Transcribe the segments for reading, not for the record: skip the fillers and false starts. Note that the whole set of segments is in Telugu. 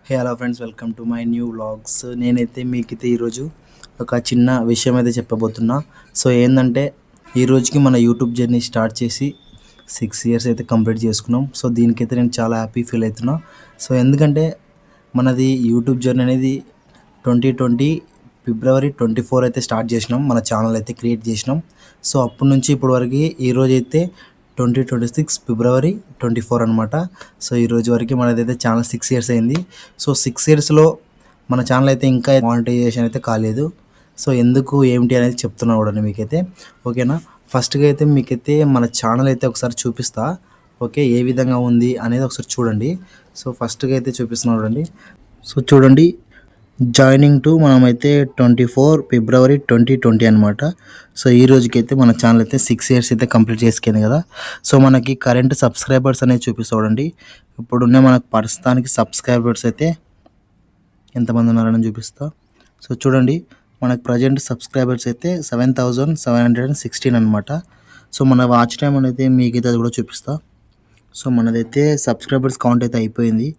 Hello friends, welcome to my new vlogs. నేనైతే మీకైతే ఈరోజు ఒక చిన్న విషయం అయితే చెప్పబోతున్నా. సో ఏంటంటే ఈ రోజుకి మన యూట్యూబ్ జర్నీ స్టార్ట్ చేసి 6 ఇయర్స్ అయితే కంప్లీట్ చేసుకున్నాం. సో దీనికైతే నేను చాలా హ్యాపీ ఫీల్ అవుతున్నా. సో ఎందుకంటే మనది యూట్యూబ్ జర్నీ అనేది 2020 ఫిబ్రవరి 24 అయితే స్టార్ట్ చేసినాం. మన ఛానల్ అయితే క్రియేట్ చేసినాం. సో అప్పటి నుంచి ఇప్పటి వరకు ఈరోజు అయితే 2026 ఫిబ్రవరి 24 అనమాట. సో ఈ రోజు వరకు మనదైతే ఛానల్ 6 ఇయర్స్ అయింది. సో 6 ఇయర్స్లో మన ఛానల్ అయితే ఇంకా మానిటైజేషన్ అయితే కాలేదు. సో ఎందుకు ఏమిటి అనేది చెప్తున్నా కూడా మీకైతే, ఓకేనా. ఫస్ట్గా అయితే మీకైతే మన ఛానల్ అయితే ఒకసారి చూపిస్తా. ఓకే, ఏ విధంగా ఉంది అనేది ఒకసారి చూడండి. సో ఫస్ట్గా అయితే చూపిస్తున్నా చూడండి. సో చూడండి, జాయినింగ్ టు మనమైతే 24 ఫిబ్రవరి 2020 అనమాట. సో ఈ రోజుకైతే మన ఛానల్ అయితే 6 ఇయర్స్ అయితే కంప్లీట్ చేసుకుంది కదా. సో మనకి కరెంట్ సబ్స్క్రైబర్స్ అనేది చూపిస్తా చూడండి. ఇప్పుడున్న మనకు ప్రస్తుతానికి సబ్స్క్రైబర్స్ అయితే ఎంతమంది ఉన్నారని చూపిస్తా. సో చూడండి, మనకు ప్రజెంట్ సబ్స్క్రైబర్స్ అయితే 7716 అనమాట. సో మన వాచ్ టైం అనేది మీకైతే అది కూడా చూపిస్తా. సో మనదైతే సబ్స్క్రైబర్స్ కౌంట్ అయితే అయిపోయింది.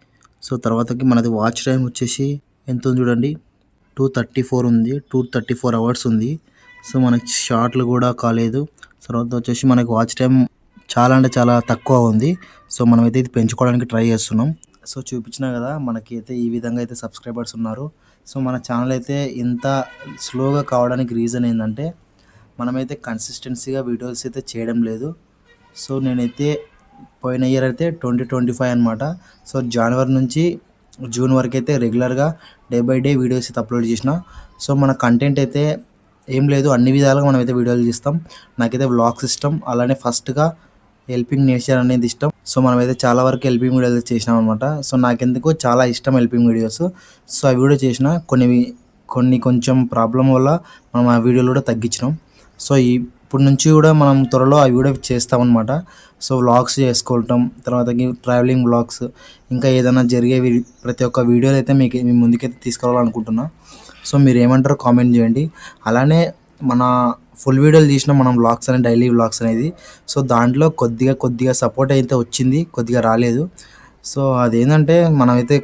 సో తర్వాతకి మనది వాచ్ టైం వచ్చేసి ఎంత ఉంది చూడండి, 234 ఉంది. 234 అవర్స్ ఉంది. సో మనకి షార్ట్లు కూడా కాలేదు. తర్వాత వచ్చేసి మనకి వాచ్ టైం చాలా అంటే చాలా తక్కువ ఉంది. సో మనమైతే ఇది పెంచుకోవడానికి ట్రై చేస్తున్నాం. సో చూపించినా కదా, మనకి అయితే ఈ విధంగా అయితే సబ్స్క్రైబర్స్ ఉన్నారు. సో మన ఛానల్ అయితే ఇంత స్లోగా కావడానికి రీజన్ ఏంటంటే మనమైతే కన్సిస్టెన్సీగా వీడియోస్ అయితే చేయడం లేదు. సో నేనైతే పోయిన ఇయర్ అయితే 2025 అనమాట. సో జనవరి నుంచి జూన్ వరకు అయితే రెగ్యులర్గా డే బై డే వీడియోస్ అయితే అప్లోడ్ చేసిన. సో మన కంటెంట్ అయితే ఏం లేదు, అన్ని విధాలుగా మనమైతే వీడియోలు చేస్తాం. నాకైతే వ్లాగ్స్ ఇష్టం, అలానే ఫస్ట్గా హెల్పింగ్ నేచర్ అనేది ఇష్టం. సో మనమైతే చాలా వరకు హెల్పింగ్ వీడియోలు చేసినాం అనమాట. సో నాకెందుకు చాలా ఇష్టం హెల్పింగ్ వీడియోస్. సో ఆ వీడియో చేసిన కొంచెం ప్రాబ్లం వల్ల మనం ఆ వీడియోలు కూడా తగ్గించినాం. సో ఇప్పటి నుంచి కూడా మనం త్వరలో ఆ వీడియో చేస్తామన్నమాట. సో వ్లాగ్స్ చేసుకోవటం, తర్వాత ట్రావెలింగ్ వ్లాగ్స్, ఇంకా ఏదైనా జరిగే ప్రతి ఒక్క వీడియోలు అయితే మీ ముందుకైతే తీసుకురావాలనుకుంటున్నా. సో మీరు ఏమంటారో కామెంట్ చేయండి. అలానే మన ఫుల్ వీడియోలు తీసిన మనం వ్లాగ్స్ అనేది, డైలీ వ్లాగ్స్ అనేది, సో దాంట్లో కొద్దిగా సపోర్ట్ అయితే వచ్చింది, కొద్దిగా రాలేదు. సో అదేంటంటే మనమైతే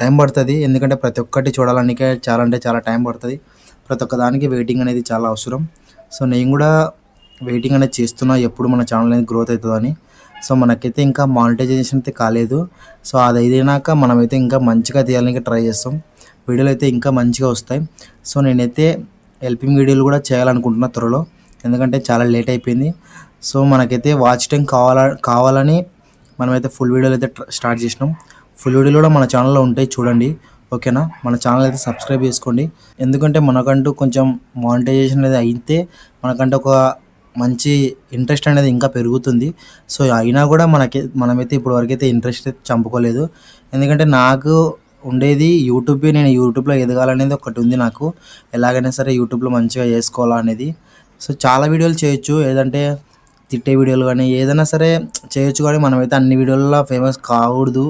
టైం పడుతుంది. ఎందుకంటే ప్రతి ఒక్కటి చూడాలనికే చాలా అంటే చాలా టైం పడుతుంది. ప్రతి ఒక్క దానికి వెయిటింగ్ అనేది చాలా అవసరం. సో నేను కూడా వెయిటింగ్ అనేది చేస్తున్నా, ఎప్పుడు మన ఛానల్ అనేది గ్రోత్ అవుతుందని. సో మనకైతే ఇంకా మానిటైజేషన్ అయితే కాలేదు. సో అది అయినాక మనమైతే ఇంకా మంచిగా తీయాలని ట్రై చేస్తాం. వీడియోలు అయితే ఇంకా మంచిగా వస్తాయి. సో నేనైతే హెల్పింగ్ వీడియోలు కూడా చేయాలనుకుంటున్నా త్వరలో, ఎందుకంటే చాలా లేట్ అయిపోయింది. సో మనకైతే వాచ్ టైం కావాలని మనమైతే ఫుల్ వీడియోలు అయితే స్టార్ట్ చేసినాం. ఫుల్ వీడియోలు కూడా మన ఛానల్లో ఉంటాయి, చూడండి. ఓకేనా, మన ఛానల్ అయితే సబ్స్క్రైబ్ చేసుకోండి. ఎందుకంటే మనకంటూ కొంచెం మానిటైజేషన్ అనేది అయితే మనకంటే ఒక మంచి ఇంట్రెస్ట్ అనేది ఇంకా పెరుగుతుంది. సో అయినా కూడా మనమైతే ఇప్పుడు వరకు అయితే ఇంట్రెస్ట్ అయితే చంపుకోలేదు. ఎందుకంటే నాకు ఉండేది యూట్యూబే. నేను యూట్యూబ్లో ఎదగాలనేది ఒకటి ఉంది నాకు. ఎలాగైనా సరే యూట్యూబ్లో మంచిగా చేసుకోవాలా అనేది. సో చాలా వీడియోలు చేయొచ్చు, ఏదంటే తిట్టే వీడియోలు కానీ ఏదైనా సరే చేయొచ్చు, కానీ మనమైతే అన్ని వీడియోలలో ఫేమస్ కాకూడదు.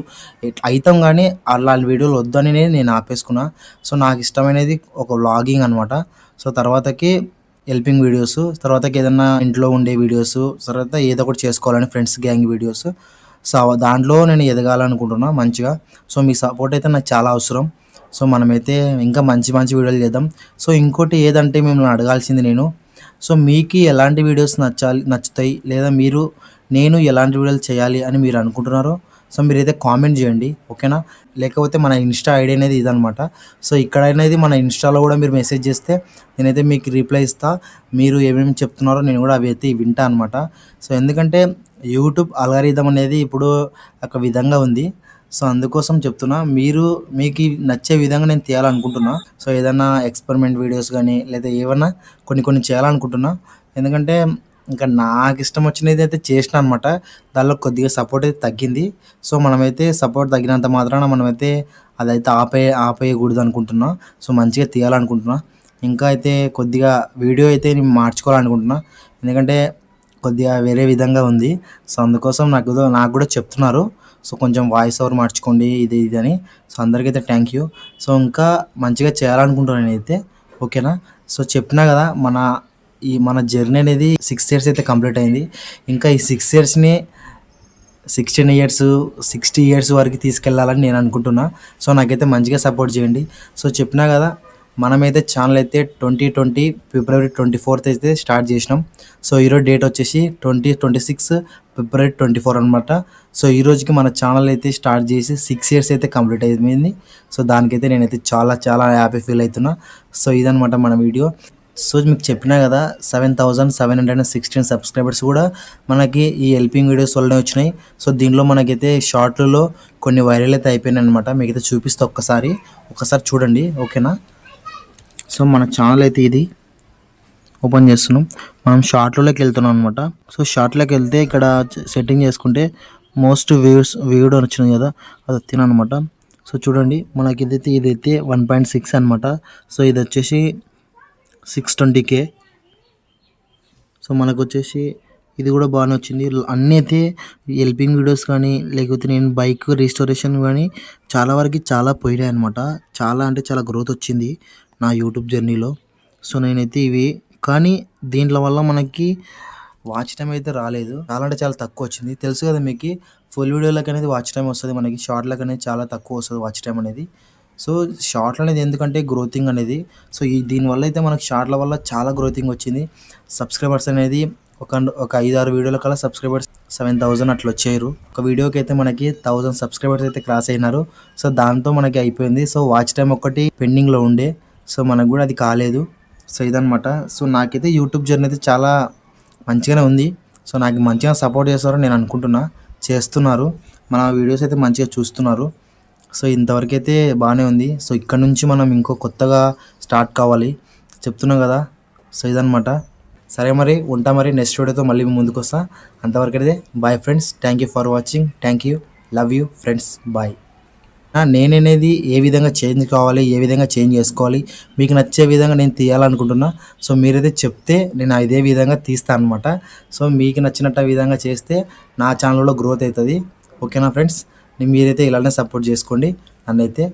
అవుతాం కానీ అలాంటి వీడియోలు వద్దని నేను ఆపేసుకున్నా. సో నాకు ఇష్టమైనది ఒక వ్లాగింగ్ అనమాట. సో తర్వాతకి హెల్పింగ్ వీడియోస్, తర్వాతకి ఏదన్నా ఇంట్లో ఉండే వీడియోస్, తర్వాత ఏదో ఒకటి చేసుకోవాలని ఫ్రెండ్స్ గ్యాంగ్ వీడియోస్. సో దాంట్లో నేను ఎదగాలనుకుంటున్నా మంచిగా. సో మీ సపోర్ట్ అయితే నాకు చాలా అవసరం. సో మనమైతే ఇంకా మంచి వీడియోలు చేద్దాం. సో ఇంకోటి ఏదంటే మిమ్మల్ని అడగాల్సింది నేను, సో మీకు ఎలాంటి వీడియోస్ నచ్చుతాయి, లేదా నేను ఎలాంటి వీడియోలు చేయాలి అని మీరు అనుకుంటున్నారో సో మీరైతే కామెంట్ చేయండి, ఓకేనా. లేకపోతే మన ఇన్స్టా ఐడి అనేది ఇదనమాట. సో ఇక్కడ అనేది మన ఇన్స్టాలో కూడా మీరు మెసేజ్ చేస్తే నేనైతే మీకు రిప్లై ఇస్తా. మీరు ఏమేమి చెప్తున్నారో నేను కూడా అవి అయితే వింటా అనమాట. సో ఎందుకంటే యూట్యూబ్ అల్గారిథం అనేది ఇప్పుడు ఒక విధంగా ఉంది. సో అందుకోసం చెప్తున్నా, మీకు నచ్చే విధంగా నేను తీయాలనుకుంటున్నా. సో ఏదైనా ఎక్స్పెరిమెంట్ వీడియోస్ కానీ లేదా ఏమన్నా కొన్ని చేయాలనుకుంటున్నా. ఎందుకంటే ఇంకా నాకు ఇష్టం వచ్చినది అయితే చేసిన అనమాట. దానిలో కొద్దిగా సపోర్ట్ అయితే తగ్గింది. సో మనమైతే సపోర్ట్ తగ్గినంత మాత్రాన మనమైతే అదైతే ఆపేయకూడదు అనుకుంటున్నా. సో మంచిగా తీయాలనుకుంటున్నా. ఇంకా అయితే కొద్దిగా వీడియో అయితే నేను మార్చుకోవాలనుకుంటున్నా, ఎందుకంటే కొద్దిగా వేరే విధంగా ఉంది. సో అందుకోసం నాకు కూడా చెప్తున్నారు, సో కొంచెం వాయిస్ ఓవర్ మార్చుకోండి ఇది అని. సో అందరికైతే థ్యాంక్ యూ. సో ఇంకా మంచిగా చేయాలనుకుంటున్నాను నేనైతే, ఓకేనా. సో చెప్పినా కదా, మన జర్నీ అనేది 6 ఇయర్స్ అయితే కంప్లీట్ అయింది. ఇంకా ఈ 6 ఇయర్స్ని 16 ఇయర్స్ 60 ఇయర్స్ వరకు తీసుకెళ్ళాలని నేను అనుకుంటున్నా. సో నాకైతే మంచిగా సపోర్ట్ చేయండి. సో చెప్పినా కదా, మనమైతే ఛానల్ అయితే 2020 ఫిబ్రవరి 24 అయితే స్టార్ట్ చేసినాం. సో ఈరోజు డేట్ వచ్చేసి 2026 ఫిబ్రవరి 24 అనమాట. సో ఈ రోజుకి మన ఛానల్ అయితే స్టార్ట్ చేసి 6 ఇయర్స్ అయితే కంప్లీట్ అయిపోయింది. సో దానికైతే నేనైతే చాలా చాలా హ్యాపీ ఫీల్ అవుతున్నా. సో ఇదనమాట మన వీడియో. సో మీకు చెప్పినా కదా, 7716 సబ్స్క్రైబర్స్ కూడా మనకి ఈ హెల్పింగ్ వీడియోస్ వల్లనే వచ్చినాయి. సో దీనిలో మనకైతే షార్ట్లలో కొన్ని వైరల్ అయితే అయిపోయినాయి అనమాట. మీకైతే చూపిస్తే ఒకసారి చూడండి, ఓకేనా. సో మన ఛానల్ అయితే ఇది ఓపెన్ చేస్తున్నాం. మనం షార్ట్లోకి వెళ్తున్నాం అనమాట. సో షార్ట్లోకి వెళ్తే ఇక్కడ సెట్టింగ్ చేసుకుంటే మోస్ట్ వ్యూడ్ వచ్చింది కదా, అది తిననమాట. సో చూడండి, మనకి ఇదైతే 1.6 అనమాట. సో ఇది వచ్చేసి 620K. సో మనకు వచ్చేసి ఇది కూడా బాగానే వచ్చింది. అన్నీ అయితే హెల్పింగ్ వీడియోస్ కానీ, లేకపోతే నేను బైక్ రిస్టోరేషన్ కానీ చాలా వరకు చాలా పోయినాయి అనమాట. చాలా అంటే చాలా గ్రోత్ వచ్చింది నా యూట్యూబ్ జర్నీలో. సో నేనైతే ఇవి, కానీ దీంట్లో వల్ల మనకి వాచ్ టైం అయితే రాలేదు. చాలా అంటే చాలా తక్కువ వచ్చింది. తెలుసు కదా మీకు, ఫుల్ వీడియోలకు అనేది వాచ్ టైం వస్తుంది, మనకి షార్ట్లకు అనేది చాలా తక్కువ వస్తుంది వాచ్ టైం అనేది. సో షార్ట్లు అనేది ఎందుకంటే గ్రోతింగ్ అనేది, సో దీనివల్ల అయితే మనకి షార్ట్ల వల్ల చాలా గ్రోతింగ్ వచ్చింది. సబ్స్క్రైబర్స్ అనేది ఒక 5-6 వీడియోల కల్లా సబ్స్క్రైబర్స్ 7000 అట్లా వచ్చారు. ఒక వీడియోకి అయితే మనకి 1000 సబ్స్క్రైబర్స్ అయితే క్రాస్ అయినారు. సో దాంతో మనకి అయిపోయింది. సో వాచ్ టైం ఒకటి పెండింగ్లో ఉండే, సో మనకు కూడా అది కాలేదు. సో ఇదనమాట. సో నాకైతే యూట్యూబ్ జర్నీ అయితే చాలా మంచిగానే ఉంది. సో నాకు మంచిగా సపోర్ట్ చేస్తారని నేను అనుకుంటున్నా, చేస్తున్నారు, మన వీడియోస్ అయితే మంచిగా చూస్తున్నారు. సో ఇంతవరకు అయితే బాగానే ఉంది. సో ఇక్కడ నుంచి మనం ఇంకో కొత్తగా స్టార్ట్ కావాలి, చెప్తున్నాం కదా. సో ఇదనమాట. సరే మరి ఉంటా, మరి నెక్స్ట్ వీడియోతో మళ్ళీ ముందుకు వస్తా. అంతవరకు అయితే bye friends. Thank you for watching. Thank you, love you friends, bye. నేననేది ఏ విధంగా చేంజ్ కావాలి, ఏ విధంగా చేంజ్ చేసుకోవాలి, మీకు నచ్చే విధంగా నేను తీయాలనుకుంటున్నా. సో మీరైతే చెప్తే నేను ఇదే విధంగా తీస్తాను అనమాట. సో మీకు నచ్చినట్టు విధంగా చేస్తే నా ఛానల్లో గ్రోత్ అవుతుంది, ఓకేనా ఫ్రెండ్స్. మీరైతే ఇలానే సపోర్ట్ చేసుకోండి నన్నైతే.